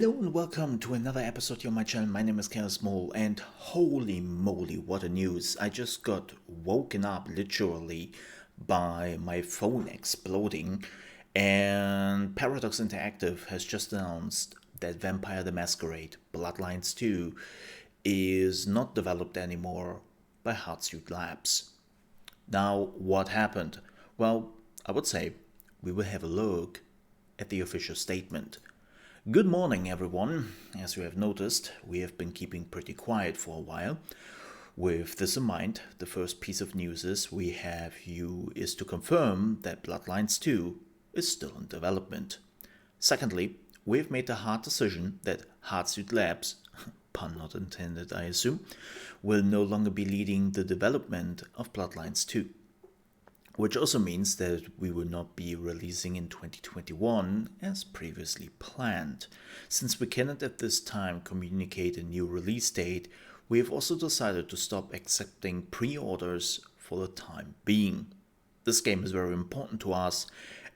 Hello and welcome to another episode here on my channel. My name is Chaos Mole, and holy moly, what a news. I just got woken up literally by my phone exploding, and Paradox Interactive has just announced that Vampire the Masquerade Bloodlines 2 is not developed anymore by Hardsuit Labs. Now, what happened? Well, I would say we will have a look at the official statement. Good morning, everyone. As you have noticed, we have been keeping pretty quiet for a while. With this in mind, the first piece of news is to confirm that Bloodlines 2 is still in development. Secondly, we have made the hard decision that Hardsuit Labs, pun not intended I assume, will no longer be leading the development of Bloodlines 2. Which also means that we will not be releasing in 2021 as previously planned. Since we cannot at this time communicate a new release date, we have also decided to stop accepting pre-orders for the time being. This game is very important to us,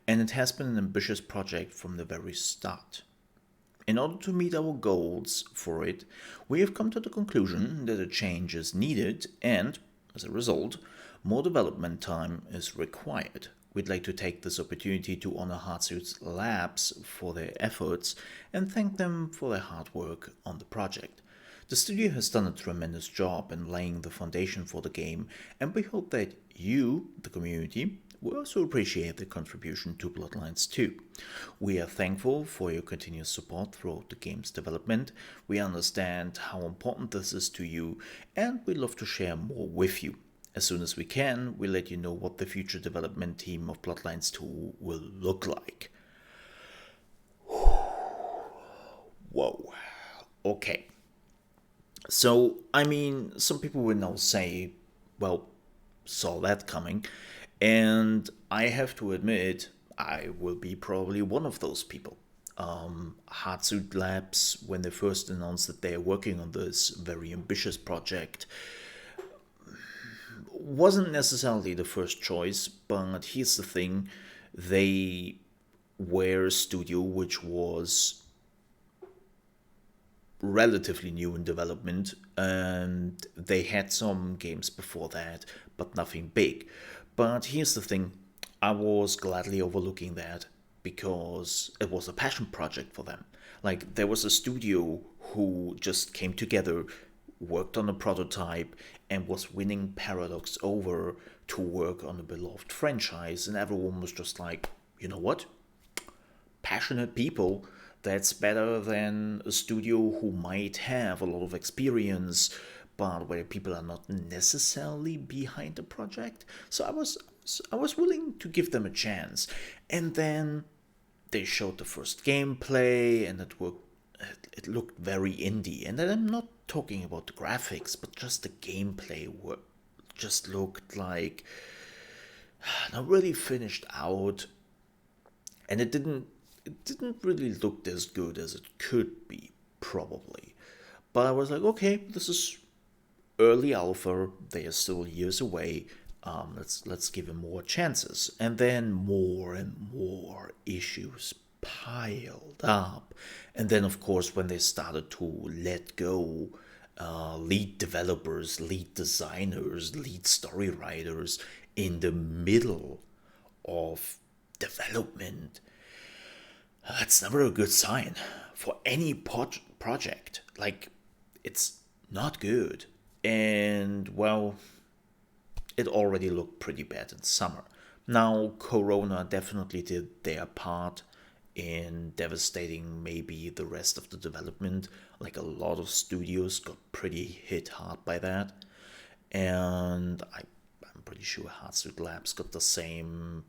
and it has been an ambitious project from the very start. In order to meet our goals for it, we have come to the conclusion that a change is needed and, as a result, more development time is required. We'd like to take this opportunity to honor Hardsuit Labs for their efforts and thank them for their hard work on the project. The studio has done a tremendous job in laying the foundation for the game, and we hope that you, the community, will also appreciate the contribution to Bloodlines 2. We are thankful for your continuous support throughout the game's development. We understand how important this is to you, and we'd love to share more with you. As soon as we can, we'll let you know what the future development team of Bloodlines 2 will look like. Whoa. Okay. So, some people will now say, well, saw that coming. And I have to admit, I will be probably one of those people. Hardsuit Labs, when they first announced that they are working on this very ambitious project, wasn't necessarily the first choice, but here's the thing. They were a studio which was relatively new in development, and they had some games before that, but nothing big. But here's the thing. I was gladly overlooking that because it was a passion project for them. Like, there was a studio who just came together, worked on a prototype, and was winning Paradox over to work on a beloved franchise, and everyone was just like, you know what? Passionate people, that's better than a studio who might have a lot of experience, but where people are not necessarily behind the project. So I was willing to give them a chance. And then they showed the first gameplay, and it looked very indie. And then I'm not talking about the graphics, but just the gameplay just looked like not really finished out, and it didn't really look as good as it could be, probably. But I was like, okay, this is early alpha. They are still years away. Let's give them more chances. And then more and more issues piled up. And then, of course, when they started to let go lead developers, lead designers, lead story writers in the middle of development, that's never a good sign for any project. Like, it's not good. And, well, it already looked pretty bad in summer. Now, Corona definitely did their part in devastating maybe the rest of the development. Like, a lot of studios got pretty hit hard by that. And I'm pretty sure Hardsuit Labs got the same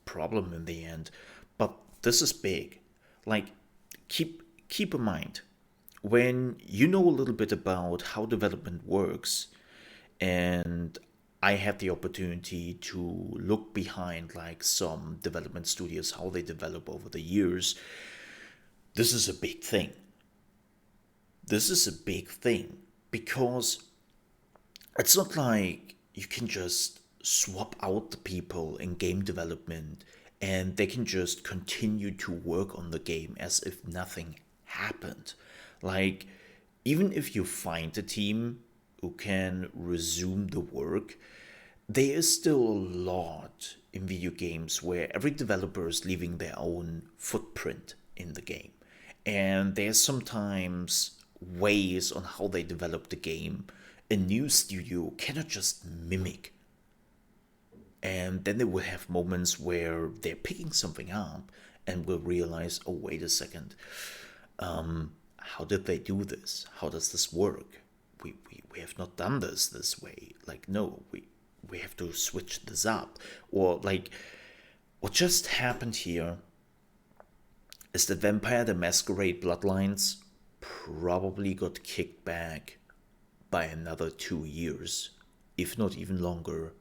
problem in the end. But this is big. Like, keep in mind, when you know a little bit about how development works, and I had the opportunity to look behind like some development studios, how they develop over the years. This is a big thing. This is a big thing because it's not like you can just swap out the people in game development and they can just continue to work on the game as if nothing happened. Like, even if you find a team who can resume the work, there is still a lot in video games where every developer is leaving their own footprint in the game. And there's sometimes ways on how they develop the game a new studio cannot just mimic. And then they will have moments where they're picking something up and will realize, oh, wait a second, how did they do this? How does this work? We have not done this way. Like, no, we have to switch this up. Or, like, what just happened here is that Vampire the Masquerade Bloodlines probably got kicked back by another 2 years, if not even longer,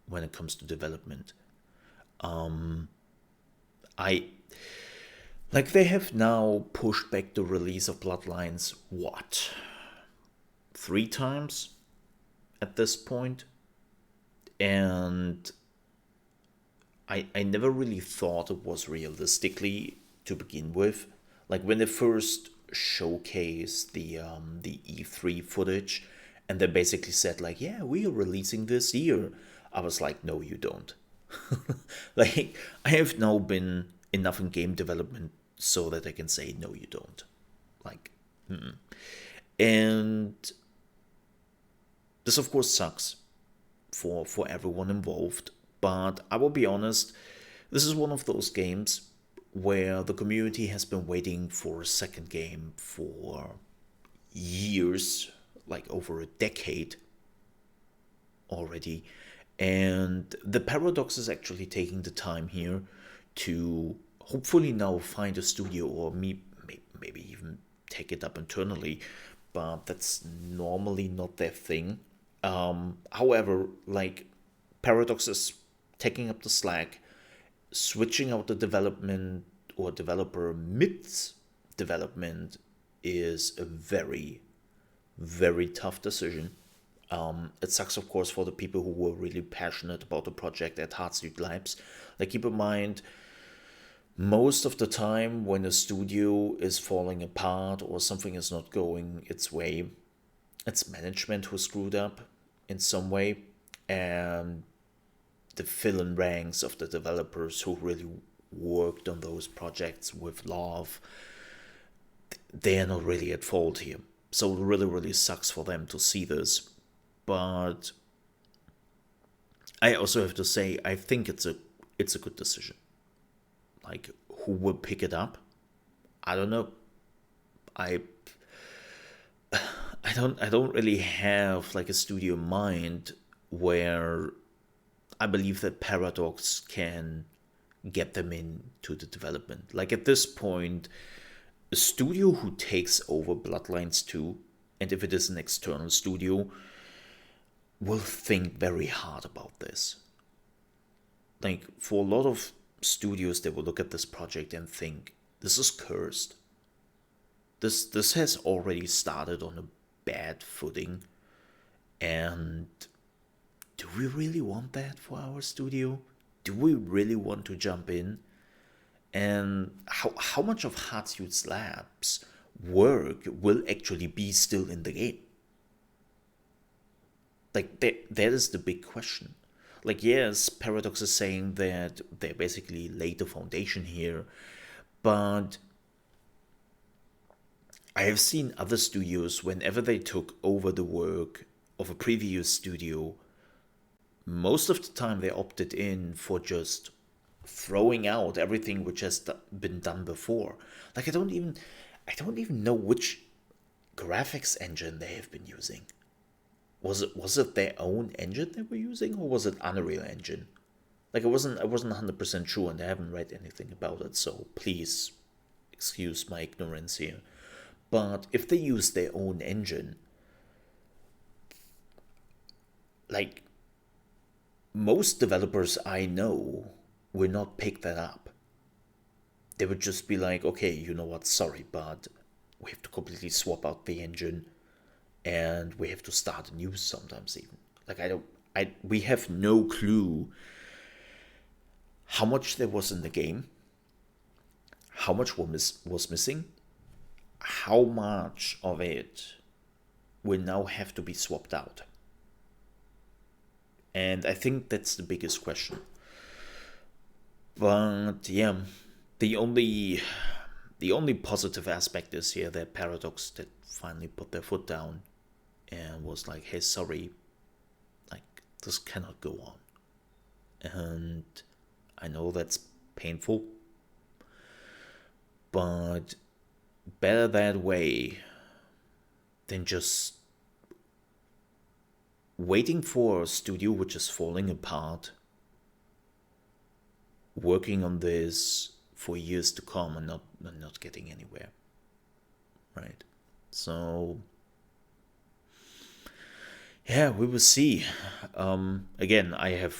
when it comes to development. I like they have now pushed back the release of Bloodlines, what, 3 times at this point? And I never really thought it was realistically to begin with. Like when they first showcased the E3 footage, and they basically said like, yeah, we are releasing this year. I was like, no, you don't. Like, I have now been enough in game development so that I can say, no, you don't. Like, and this of course sucks for everyone involved. But I will be honest, this is one of those games where the community has been waiting for a second game for years, like over a decade already. And the Paradox is actually taking the time here to hopefully now find a studio, or maybe even take it up internally, but that's normally not their thing. However, like, Paradox is taking up the slack, switching out the development or developer mid development is a very, very tough decision. It sucks, of course, for the people who were really passionate about the project at Hardsuit Labs. Like, keep in mind, most of the time when a studio is falling apart or something is not going its way, it's management who screwed up in some way, and the fill-in ranks of the developers who really worked on those projects with love, they're not really at fault here. So it really, really sucks for them to see this. But I also have to say, I think it's a good decision. Like, who will pick it up? I don't know. I don't really have like a studio in mind where I believe that Paradox can get them into the development. Like, at this point, a studio who takes over Bloodlines 2, and if it is an external studio, will think very hard about this. Like, for a lot of studios, they will look at this project and think, this is cursed. This has already started on a bad footing, and do we really want that for our studio? Do we really want to jump in? And how much of Hardsuit Labs' work will actually be still in the game? Like, that is the big question. Like, yes, Paradox is saying that they basically laid the foundation here, but I have seen other studios, whenever they took over the work of a previous studio, most of the time they opted in for just throwing out everything which has been done before. Like, I don't even know which graphics engine they have been using. Was it their own engine they were using, or was it Unreal Engine? Like, I wasn't 100% sure, and I haven't read anything about it, so please excuse my ignorance here. But if they use their own engine, like, most developers I know will not pick that up. They would just be like, okay, you know what, sorry, but we have to completely swap out the engine, and we have to start anew sometimes even. Like, we have no clue how much there was in the game, how much was missing, how much of it will now have to be swapped out. And I think that's the biggest question. But yeah, the only positive aspect is here that Paradox that finally put their foot down and was like, hey, sorry, like this cannot go on. And I know that's painful, but better that way than just waiting for a studio which is falling apart, working on this for years to come and not getting anywhere. Right? So yeah, we will see. Again, I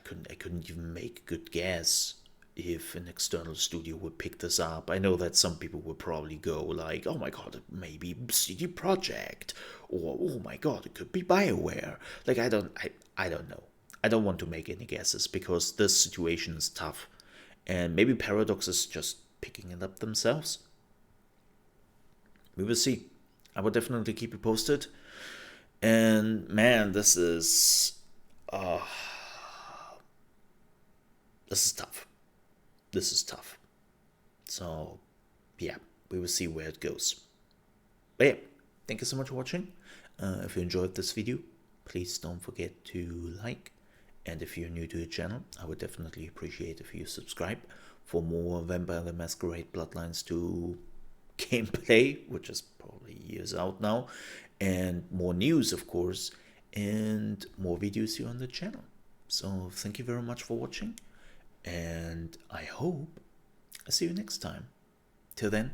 couldn't even make a good guess if an external studio would pick this up. I know that some people would probably go like, "Oh my god, maybe CD Projekt," or "Oh my god, it could be BioWare." Like I don't know. I don't want to make any guesses because this situation is tough, and maybe Paradox is just picking it up themselves. We will see. I will definitely keep you posted. And man, this is tough. This is tough. So yeah, we will see where it goes. But yeah, thank you so much for watching. If you enjoyed this video, please don't forget to like. And if you're new to the channel, I would definitely appreciate if you subscribe for more Vampire the Masquerade Bloodlines 2 gameplay, which is probably years out now, and more news, of course, and more videos here on the channel. So thank you very much for watching, and I hope I see you next time. Till then,